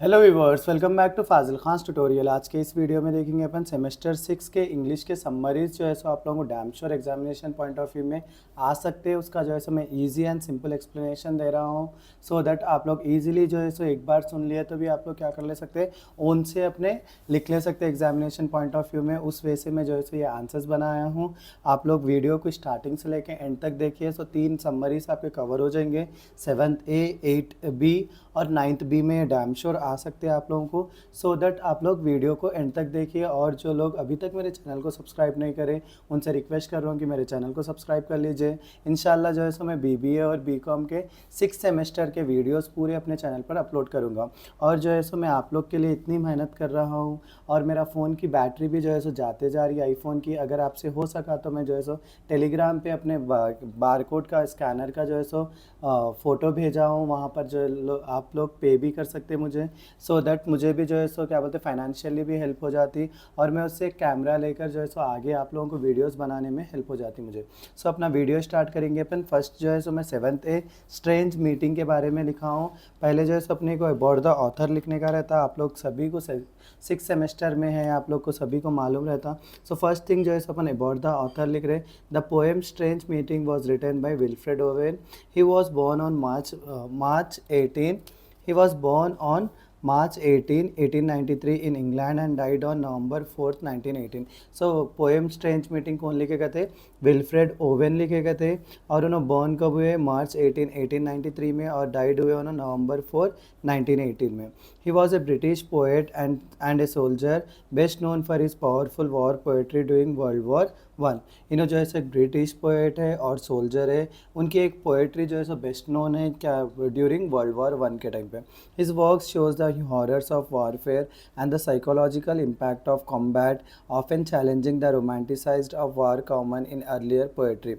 Hello viewers, welcome back to Fazil Khan tutorial. आज के इस वीडियो में देखेंगे अपन सेमेस्टर 6 के इंग्लिश के समरीज जो है सो आप लोगों को damn sure examination point of view में आ सकते हैं। उसका जो है सो मैं इजी एंड सिंपल एक्सप्लेनेशन दे रहा हूँ सो दैट आप लोग इजीली जो है सो एक बार सुन लिया तो भी आप लोग क्या कर ले सकते हैं, ओन से अपने लिख ले सकते हैं एग्जामिनेशन पॉइंट ऑफ व्यू में। उस वे से मैं जो है सो ये आंसर्स बनाया हूँ। आप लोग वीडियो को स्टार्टिंग से लेकर एंड तक देखिए। सो 3 समरीज आपके कवर हो जाएंगे। 7th A, 8th B और 9th B में डैम श्योर आ सकते हैं आप लोगों को। सो दैट आप लोग वीडियो को एंड तक देखिए। और जो लोग अभी तक मेरे चैनल को सब्सक्राइब नहीं करें उनसे रिक्वेस्ट कर रहा हूँ कि मेरे चैनल को सब्सक्राइब कर लीजिए। इंशाल्लाह जो है सो मैं BBA और BCom के 6 सेमेस्टर के वीडियोस पूरे अपने चैनल पर अपलोड करूँगा। और जो है सो मैं आप लोग के लिए इतनी मेहनत कर रहा हूँ और मेरा फ़ोन की बैटरी भी जो है सो जाते जा रही है आईफोन की। अगर आपसे हो सका तो मैं जो है सो टेलीग्राम पे अपने बारकोड का स्कैनर का जो है सो फ़ोटो भेजा हूँ। वहाँ पर जो आप लोग पे भी कर सकते हैं मुझे, सो दैट मुझे भी जो है सो क्या बोलते हैं फाइनेंशियली भी हेल्प हो जाती और मैं उससे कैमरा लेकर जो है सो आगे आप लोगों को वीडियोस बनाने में हेल्प हो जाती मुझे। सो अपना वीडियो स्टार्ट करेंगे अपन। फर्स्ट जो है सो मैं 7th A स्ट्रेंज मीटिंग के बारे में लिखा हूँ। पहले जो है सो अपने को अबाउट द ऑथर लिखने का रहता। आप लोग सभी को 6 सेमेस्टर में है, आप लोग को सभी को मालूम रहता। सो फर्स्ट थिंग जो है सो अपन अबाउट द ऑथर लिख रहे। The poem strange meeting was written by Wilfred Owen. He was born on March 18. He was born on March 18, 1893 in England and died on November 4th, 1918. So poem strange meeting कौन लिखे गए थे? Wilfred oven लिखे गए थे। और उन्होंने born कब हुए? मार्च 18, 1893 में, और डाइड हुए उन्होंने नवंबर 4, 1918 में। ही was A British poet and a soldier best known for his powerful war poetry during world War 1। इन्हों जो है सो ब्रिटिश पोएट है और सोल्जर है। उनकी एक पोएट्री जो है सो बेस्ट नोन है क्या ड्यूरिंग World War 1 के टाइम पे। His work shows the horrors of warfare and the psychological impact of combat often challenging the romanticised of war common in earlier poetry.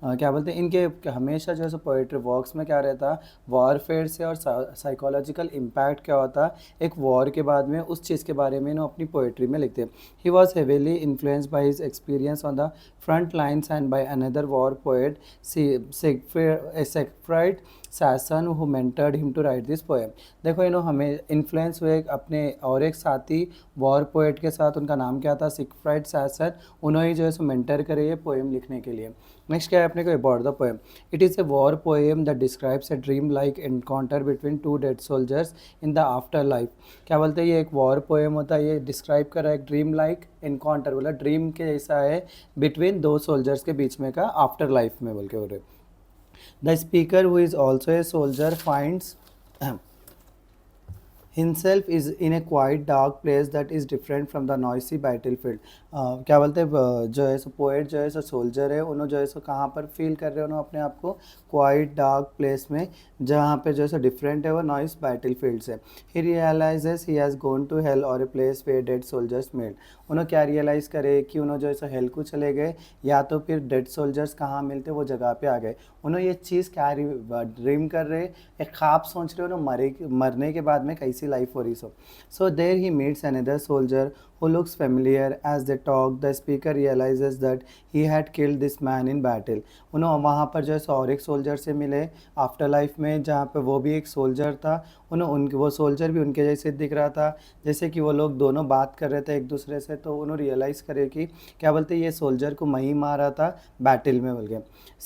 क्या बोलते हैं इनके हमेशा जो है सो पोएट्री वर्क्स में क्या रहता, वॉरफेयर से और साइकोलॉजिकल इम्पैक्ट क्या होता एक वॉर के बाद में, उस चीज़ के बारे में इन्हों अपनी पोएट्री में लिखते हैं। He was heavily influenced by his experience on the front lines and by another war poet, Siegfried Sassoon, who mentored him to write this poem। देखो इन्हों हमें इन्फ्लुएंस हुए अपने और एक साथी वॉर पोएट के साथ। उनका नाम क्या था? सिगफ्राइड सैसन। उन्होंने जो है सो मेंटर करे ये पोएम लिखने के लिए। नेक्स्ट क्या है अपने को about the poem. It is a war poem that describes a dream like encounter between 2 dead soldiers in the after life. क्या बोलते हैं ये एक वॉर पोएम होता है। ये डिस्क्राइब कर रहा है एक ड्रीम लाइक एनकाउंटर, बोला ड्रीम के जैसा है बिटवीन 2 सोल्जर्स के बीच में का आफ्टर लाइफ में बोल के बोल रहे। The speaker who is also a soldier finds himself is in a quiet dark place that is different from the noisy battlefield। क्या बोलते हैं जो है सो पोएट जो है सो सोल्जर है, उन्होंने जो है सो कहाँ पर फील कर रहे हैं उन्होंने अपने आप को? क्वाइट डार्क प्लेस में, जहाँ पे जो है सो डिफरेंट है वो नॉइस बैटलफील्ड से। He realizes he has gone to hell और a place where dead soldiers made. उन्होंने क्या रियलाइज़ करे कि उन्होंने जो है सो हेल को चले गए या तो फिर डेड सोल्जर्स कहाँ मिलते वो जगह पे आ गए। उन्होंने ये चीज़ क्या ड्रीम कर रहे, एक ख्वाब सोच रहे उन्होंने मरने के बाद में कैसी लाइफ हो रही। So there he meets another soldier who looks familiar. As they talk, the speaker realizes that he had killed this man in battle। उन्होंने वहाँ पर जो है सो और एक सोल्जर से मिले आफ्टर लाइफ में, जहाँ पे वो भी एक सोल्जर था। उन्होंने वो सोल्जर भी उनके जैसे दिख रहा था, जैसे कि वो लोग दोनों बात कर रहे थे एक दूसरे से। तो उन्होंने रियलाइज़ करे कि क्या बोलते ये सोल्जर को मैं ही मारा था बैटल में बोल के।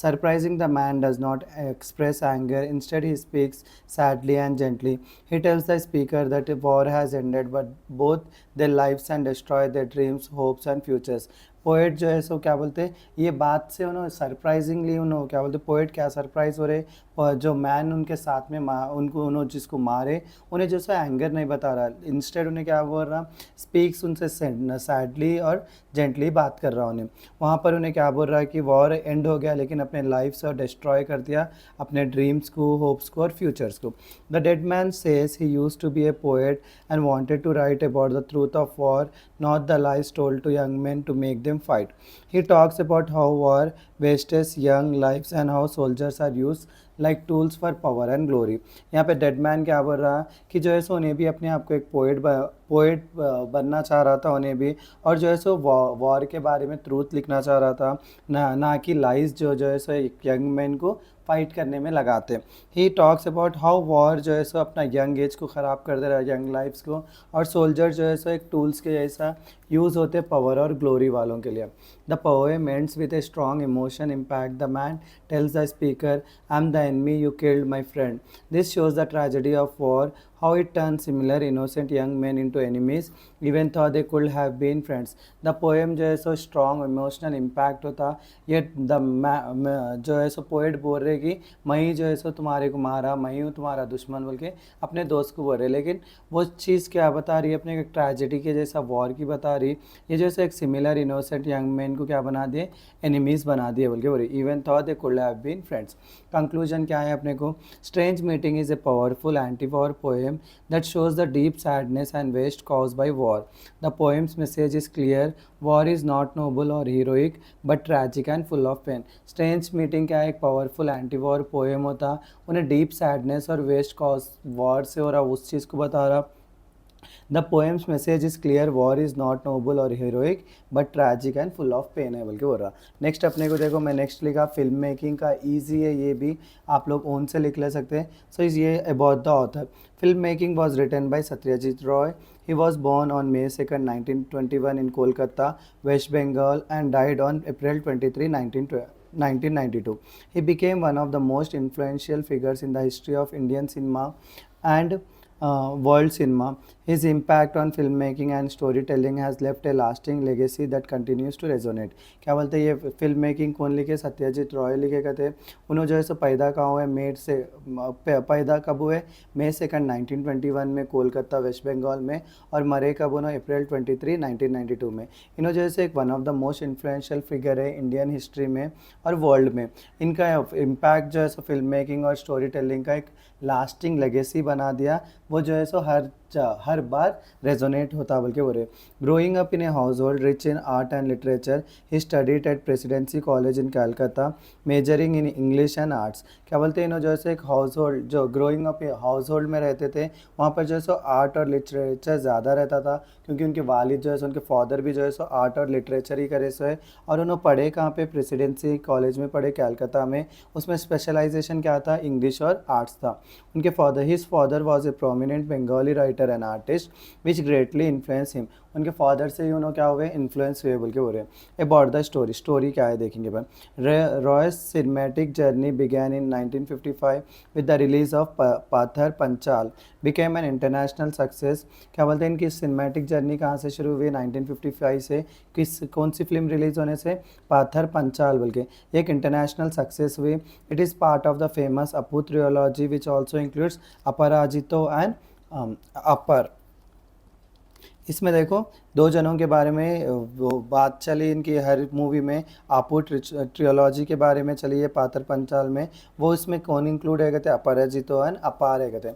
Surprising the man does not express anger, instead he speaks sadly and gently. He tells the speaker that war has ended but both their lives and destroy their dreams, hopes and futures। Poet जो है सो क्या बोलते हैं ये बात से उन्होंने surprisingly उन्होंने क्या बोलते पोएट क्या सरप्राइज हो रहे, और जो मैन उनके साथ में उनको उन्होंने जिसको मारे उन्हें जो सो एंगर नहीं बता रहा, इंस्टेड उन्हें क्या बोल रहा, स्पीक्स उनसे सैडली और जेंटली बात कर रहा उन्हें। वहाँ पर उन्हें क्या बोल रहा है कि वॉर एंड हो गया लेकिन अपने लाइफ से डिस्ट्रॉय कर दिया अपने ड्रीम्स को, होप्स को और फ्यूचर्स को। The dead man says he used to be a poet and wanted to write about the truth of war, not the lies told to young men to make them fight। He talks about how war wastes young lives and how soldiers are used like tools for power and glory। यहाँ पे dead man क्या बोल रहा कि जो है सो उन्हें भी अपने आप को एक पोएट बनना चाह रहा था उन्हें भी, और जो है सो वॉर के बारे में ट्रूथ लिखना चाह रहा था, ना कि लाइज जो है सो एक यंग मैन को फाइट करने में लगाते। He talks about how war जो है सो अपना यंग एज को ख़राब कर दे रहा है, यंग लाइफ्स को, और सोल्जर जो है सो एक टूल्स के जैसा यूज़ होते पावर और ग्लोरी वालों के लिए। The poem ends with a strong emotion impact. The man tells the speaker, I'm the enemy, you killed my friend. This shows the tragedy of war, how it turns similar innocent young men into enemies, even though they could have been friends. The poem जो है सो strong emotional impact होता, ये जो है सो poet बोल रहे कि मैं ही जो है सो तुम्हारे को मारा, मैं ही हूँ तुम्हारा दुश्मन बोल के अपने दोस्त को बोल रहे, लेकिन वो चीज़ क्या बता रही है, अपने एक ट्रेजेडी के जैसा वॉर की बता रही। ये जैसे एक सिमिलर इनोसेंट यंग मैन को क्या बना दिए, एनिमीज़ बना दिए बोल के बोल रही, even though they could have been friends. Conclusion क्या है अपने को, strange meeting is a powerful anti war poem that shows the deep sadness and waste caused by war. The poem's message is clear. War is not noble or heroic, but tragic and full of pain. Strange Meeting क्या एक powerful anti war poem होता, उन्हें deep sadness और waste cause war से और उस चीज़ को बता रहा। The poem's message is clear, war is not noble और heroic but tragic and full of pain है बल्कि बोल रहा। नेक्स्ट अपने को देखो, मैं नेक्स्ट लिखा फिल्म मेकिंग का ईजी है, ये भी आप लोग ओन से लिख ले सकते हैं। सो ये about the author, film making was written by Satyajit Ray. He was born on May 2nd, 1921 in Kolkata, West Bengal, and died on April 23, 1992. He became one of the most influential figures in the history of Indian cinema and world cinema. His impact on filmmaking and storytelling has left a lasting legacy that continues to resonate. क्या बोलते हैं, ये film making कौन लिखे, सत्यजीत रॉय लिखे कहते हैं। उन्होंने जो है सो पैदा कहाँ हुए, पैदा कब हुए, May 2nd, 1921 में कोलकाता वेस्ट बंगाल में, और मरे कब उन्होंने April 23, 1992 में। इन्होंने जैसे एक one of the most influential figure है इंडियन हिस्ट्री में और वर्ल्ड में। इनका इम्पैक्ट जो है सो फिल्म मेकिंग और स्टोरी टेलिंग का एक लास्टिंग लेगेसी बना दिया, वो जो है सो हर बार रेजोनेट होता बल्कि बोले। Growing up in a house hold rich in art and literature, he studied at presidency college in Calcutta, measuring in English and arts. क्या बोलते हैं, इन्होंने जो है एक हाउस होल्ड, जो ग्रोइंग अप हाउस होल्ड में रहते थे, वहाँ पर जो है सो आर्ट और लिटरेचर ज़्यादा रहता था, क्योंकि उनके वालिद जो है सो, उनके फादर भी जो है सो आर्ट और लिटरेचर ही करे सो है। और उन्होंने पढ़े कहाँ पे, प्रेसिडेंसी कॉलेज में पढ़े कलकत्ता में। उसमें स्पेशलाइजेशन क्या था, इंग्लिश और आर्ट्स था। उनके father, his father was a prominent Bengali writer and artist which greatly influence him. उनके फादर से ही उन्होंने क्या हुए, इन्फ्लुएंस हुए बोल के बोल रहे हैं। अबाउट द स्टोरी, स्टोरी क्या है देखेंगे पर। Ray's cinematic journey began in 1955 with the release of Pather Panchali, became an international success. क्या बोलते हैं, इनकी सिनेमैटिक जर्नी कहाँ से शुरू हुई, 1955 से। कौन सी फिल्म रिलीज होने से, पाथर पंचाल बोल के, एक इंटरनेशनल सक्सेस हुई। It is part of the famous Apu trilogy which also includes Aparajito and Apur. इसमें देखो दो जनों के बारे में वो बात चली, इनकी हर मूवी में आपू ट्रियोलॉजी के बारे में चली है, पाथर पंचाल में। वो इसमें कौन इंक्लूड है कहते, अपराजितो एंड अपार है कहते।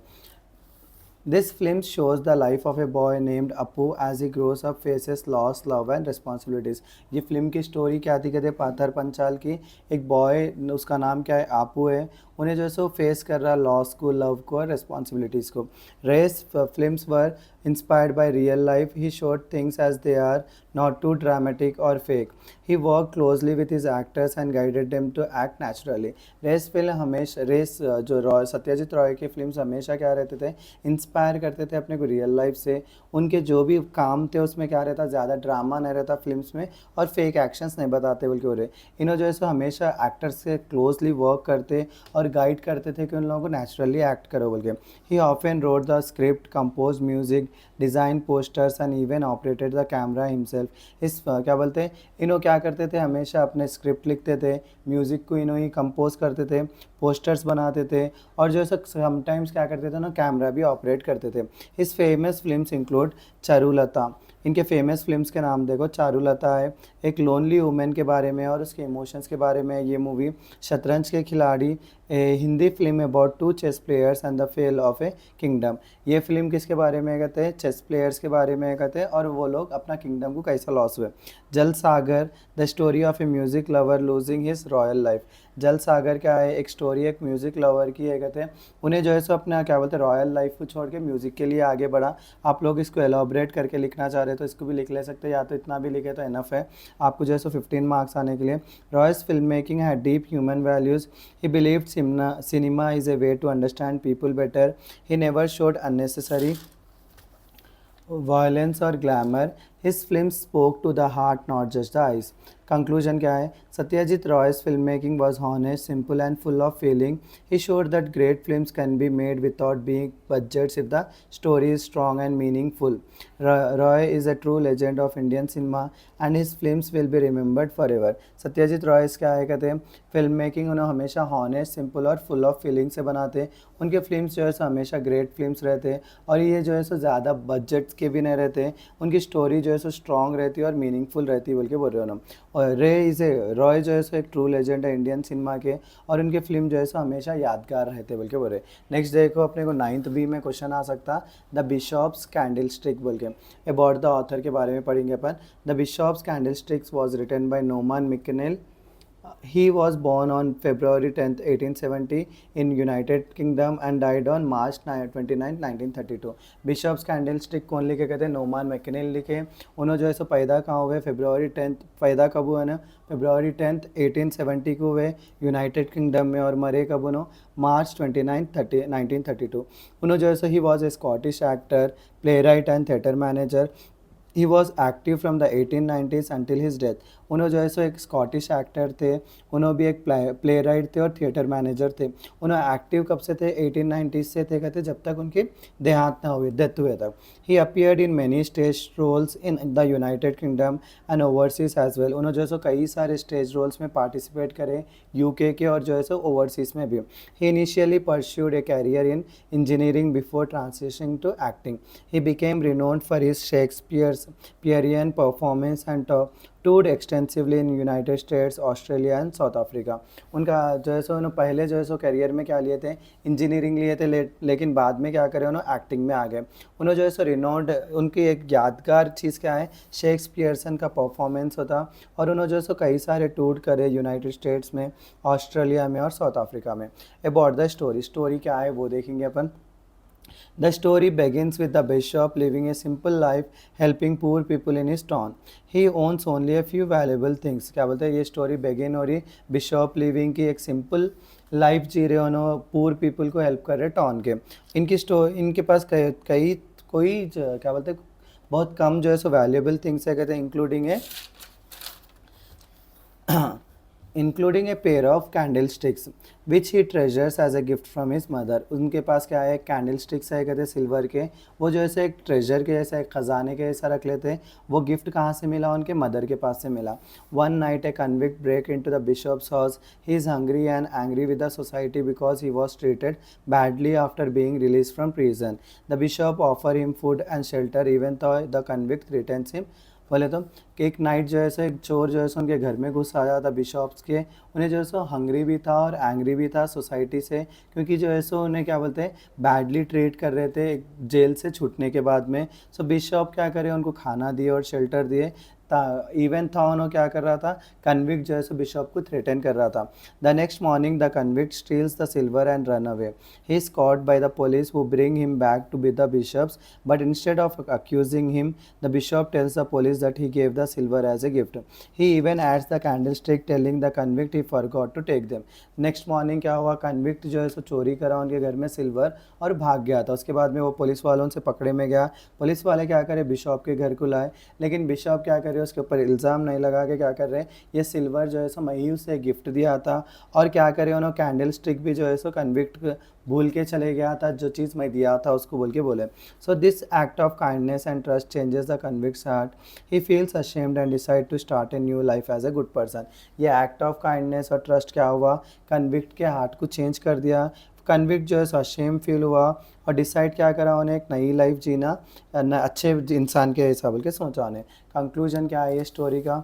This film shows the life of a boy named Appu as he grows up, faces loss, love and responsibilities. ये फिल्म की स्टोरी क्या थी कहते, पाथर पंचाल की। एक बॉय, उसका नाम क्या है, आपू है, उन्हें जो है सो फेस कर रहा लॉस को, लव को और रिस्पॉन्सिबिलिटीज़ को। Ray's films were inspired by real life, he showed things as they are, not too dramatic और fake. He work closely with his actors and guided them to act naturally. Ray's film हमेशा, रेस जो सत्यजीत रॉय की films हमेशा क्या रहते थे, inspire करते थे अपने को रियल लाइफ से। उनके जो भी काम थे उसमें क्या रहता, ज़्यादा ड्रामा नहीं रहता फिल्म्स में, और फेक एक्शंस नहीं बताते बल्कि हो रहे। इन्होंने जो है सो हमेशा एक्टर्स से क्लोजली वर्क करते और गाइड करते थे कि उन लोगों को नेचुरली एक्ट करो बोल के। ही often road the script, compose music, design posters and even operated the camera himself. इस क्या बोलते हैं, इन्हों क्या करते थे, हमेशा अपने स्क्रिप्ट लिखते थे, म्यूज़िक को इन्हों ही कंपोज करते थे, पोस्टर्स बनाते थे, और जो है समटाइम्स क्या करते थे ना, कैमरा भी ऑपरेट करते थे। इस फेमस फिल्म्स इंक्लूड चारुलता। इनके फेमस फिल्म्स के नाम देखो, चारुलता है, एक लोनली वुमेन के बारे में और उसके इमोशंस के बारे में ये movie. Shatranj Ke Khiladi, a Hindi film about two chess players and the fall of a kingdom. ये फिल्म किसके बारे में कहते हैं, चेस प्लेयर्स के बारे में कहते हैं और वो लोग अपना किंगडम को कैसा लॉस हुए। Jalsaghar the story of a music lover losing his royal life. Jalsaghar क्या है, एक स्टोरी एक म्यूजिक लवर की है, कहते हैं उन्हें जो है सो अपना क्या बोलते हैं रॉयल लाइफ को छोड़ के म्यूजिक के लिए आगे बढ़ा। आप लोग इसको एलॉबरेट करके लिखना चाह रहे हो तो इसको भी लिख ले सकते हैं, या तो इतना भी लिखे तो इनफ है आपको जो है सो 15 मार्क्स आने के लिए। रॉयस फिल्म मेकिंग है deep human values. He believed cinema is a way to understand people better. He never showed unnecessary violence or glamour. His films spoke to the heart, not just the eyes. Conclusion क्या है, Satyajit रॉय's filmmaking was honest, simple and full of feeling. He showed that great films can be made without being budgets if the story is strong and meaningful. Roy is a true legend of Indian cinema and his films will be remembered forever. Satyajit Roy क्या है, कहते हैं film making उन्हें हमेशा honest, simple और full of feeling से बनाते हैं। उनके फिल्म्स जो है सो हमेशा ग्रेट फिल्म्स रहते हैं और ये जो है सो ज़्यादा बजट्स के भी नहीं रहते हैं। उनकी स्टोरी जो है सो स्ट्रॉन्ग रहती है और मीनिंगफुल रहती है बोल के बोल रहे हो ना। और रॉय जो है सो एक ट्रू लेजेंड है इंडियन सिनेमा के और उनके फिल्म जो है सो हमेशा यादगार रहते बोल के बोल रहे। नेक्स्ट देखो अपने को 9th बी में क्वेश्चन आ सकता, द बिशॉप्स कैंडल स्टिक बोल के। अबाउट द ऑथर के बारे में पढ़ेंगे अपन। The bishop's candlesticks was written by नोमान McKinnel. He was born on February 10th, 1870 in United Kingdom and died on March 29, 1932। बिशॉप्स candlestick कौन लिखे, कहते हैं नोमान मैकेनिल लिखे। उन्होंने जो है सो पैदा कहाँ हुए, February 10th पैदा कब हुआ ना, February 10th 1870 को हुए यूनाइटेड किंगडम में और मरे कब उन्होंने March 29, 1932। उन्होंने जो है सो he was a Scottish actor, playwright and theatre manager. He was active from the 1890s until his death। उन्होंने जो है सो एक स्कॉटिश एक्टर थे, उन्होंने भी एक प्ले राइट थे और थिएटर मैनेजर थे। उन्होंने एक्टिव कब से थे, 1890s से थे कहते जब तक उनकी देहांत ना हुए, डेथ हुए तक। He appeared in many stage roles in the United Kingdom and overseas as well. उन्होंने जो है सो कई सारे स्टेज रोल्स में पार्टिसिपेट करे यूके के और जो है सो ओवरसीज में भी। He initially pursued a career in engineering before transitioning to acting. He became renowned for his Shakespearean performance and toured extensively in United States, Australia and South Africa। उनका जो है सो उन्होंने पहले जो है सो करियर में क्या लिए थे, इंजीनियरिंग लिए थे, लेकिन बाद में क्या करे उन्होंने एक्टिंग में आ गए। उन्होंने जो है सो रिनोन्ड, उनकी एक यादगार चीज़ क्या है, शेक्सपियरसन का परफॉर्मेंस होता और उन्होंने जो है सो कई सारे टूर करे यूनाइटेड स्टेट्स में, ऑस्ट्रेलिया में और साउथ अफ्रीका में। अबाउट द स्टोरी क्या है वो देखेंगे अपन। The story begins with the bishop living a simple life, helping poor people in his town. He owns only a few valuable things। क्या बोलते हैं, ये स्टोरी बेगिन हो रही बिशॉप लिविंग की, एक सिंपल लाइफ जी रहे उन्होंने, पुअर पीपल को हेल्प कर रहे टाउन के। इनके पास कोई क्या बोलते हैं बहुत कम जो है सो वैल्यूएबल थिंग्स है, कहते हैं including a pair of candle sticks which he treasures as a gift from his mother. उनके पास क्या है, कैंडल स्टिक्स है कहते हैं सिल्वर के, वो जो ऐसे एक ट्रेजर के जैसा, एक ख़जाने के जैसा रख लेते हैं। वो गिफ्ट कहाँ से मिला, उनके मदर के पास से मिला। One night a convict break in to the bishop's house. He is hungry and angry with the society because he was treated badly after being release from prison. The bishop offer him food and shelter even though the convict returns him. बोले तो कि एक night जो है सो एक चोर जो है सो उनके घर में घुस आया था बिशॉप्स के। उन्हें जो है सो हंग्री भी था और एंग्री भी था सोसाइटी से, क्योंकि जो है सो उन्हें क्या बोलते हैं बैडली ट्रीट कर रहे थे जेल से छूटने के बाद में। सो बिशॉप क्या करे, उनको खाना दिए और शेल्टर दिए। इवन था उन्होंने क्या कर रहा था, कन्विक्ट जो है सो बिशॉप को थ्रेटन कर रहा था। The next morning the convict steals the silver and run away. He is caught by the police who bring him back to be the bishop's, but instead of accusing him the bishop tells the police that he gave the silver as a gift. He even adds the candlestick telling the convict he forgot to take them. Next morning क्या हुआ, convict जो है सो चोरी करा उनके घर में silver और भाग गया था। उसके बाद में वो पुलिस वालों से पकड़े में गया। पुलिस वाले क्या करे, बिशॉप के घर को लाए, लेकिन बिशॉप क्या करे, उसके ऊपर इल्ज़ाम नहीं लगा के क्या कर रहे हैं, ये सिल्वर जो है सो मैं ही उसे गिफ्ट दिया था। और क्या करे उन्होंने कैंडल स्टिक भी जो है सो कन्विक्ट भूल के चले गया था, जो चीज़ मैं दिया था उसको बोल के बोले। So this act of kindness and trust changes the convict's heart. He feels ashamed and decide to start a new life as a good person. ये एक्ट ऑफ काइंडनेस और ट्रस्ट क्या हुआ, कन्विक्ट के हार्ट को change कर दिया। Convict जो है सो अशेम फील हुआ और डिसाइड क्या करा उन्हें, एक नई लाइफ जीना, अच्छे इंसान के हिसाब के सोचा उन्हें। कंक्लूजन क्या है ये स्टोरी का,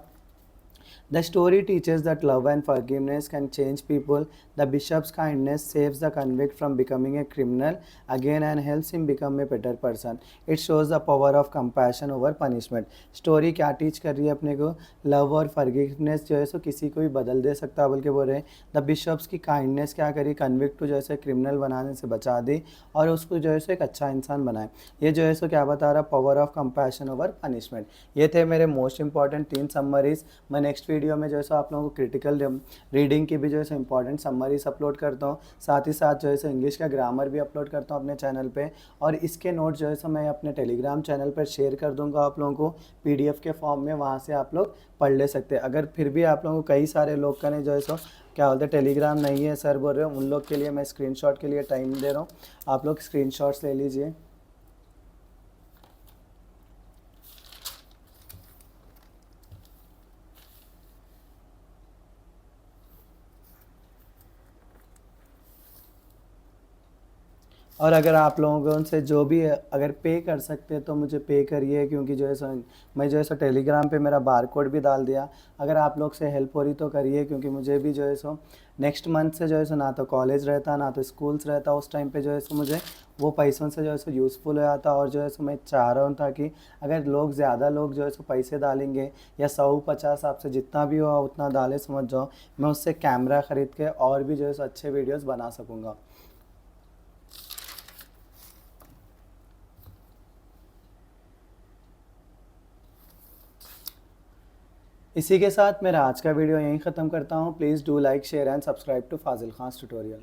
The story teaches that love and forgiveness can change people. The bishop's kindness saves the convict from becoming a criminal again and helps him become a better person. It shows the power of compassion over punishment. Story क्या teach कर रही है अपने को? Love और forgiveness जो है सो किसी को भी बदल दे सकता है बोल के बोल रहे हैं. द बिशप्स की काइंडनेस क्या करी? कन्विक्ट को जो है सो क्रिमिनल बनाने से बचा दी और उसको जो है सो एक अच्छा इंसान बनाए. ये जो है सो क्या बता रहा? Power of compassion over punishment. ये थे मेरे मोस्ट इंपॉर्टेंट 3 समरीज. मैं नेक्स्ट वीडियो में जो है सो आप लोगों को क्रिटिकल रीडिंग की भी जो है सो इंपॉर्टेंट समरीज अपलोड करता हूँ. साथ ही साथ जो है सो इंग्लिश का ग्रामर भी अपलोड करता हूँ अपने चैनल पे. और इसके नोट जो है सो मैं अपने टेलीग्राम चैनल पर शेयर कर दूंगा आप लोगों को पीडीएफ के फॉर्म में. वहाँ से आप लोग पढ़ ले सकते हैं. अगर फिर भी आप लोगों को कई सारे लोग का नहीं जो है सो क्या बोलते हैं टेलीग्राम नहीं है सर बोल रहे हो, उन लोग के लिए मैं स्क्रीनशॉट के लिए टाइम दे रहा हूँ. आप लोग स्क्रीनशॉट्स ले लीजिए. और अगर आप लोगों से जो भी अगर पे कर सकते हैं तो मुझे पे करिए, क्योंकि जो है सो मैं जो है सो टेलीग्राम पे मेरा बार कोड भी डाल दिया. अगर आप लोग से हेल्प हो रही तो करिए, क्योंकि मुझे भी जो है सो नेक्स्ट मंथ से जो है सो ना तो कॉलेज रहता ना तो स्कूल्स रहता. उस टाइम पे जो है सो मुझे वो पैसों से जो है सो यूज़फुल हो जाता. और जो है सो मैं चाह रहा हूँ था कि अगर लोग ज़्यादा लोग जो है सो पैसे डालेंगे या 100-50 आपसे जितना भी हो उतना डाले समझ जाओ, मैं उससे कैमरा ख़रीद के और भी जो है सो अच्छे वीडियोज़ बना सकूँगा. इसी के साथ मेरा आज का वीडियो यहीं ख़त्म करता हूँ. Please do like share and subscribe to Fazil Khan tutorial.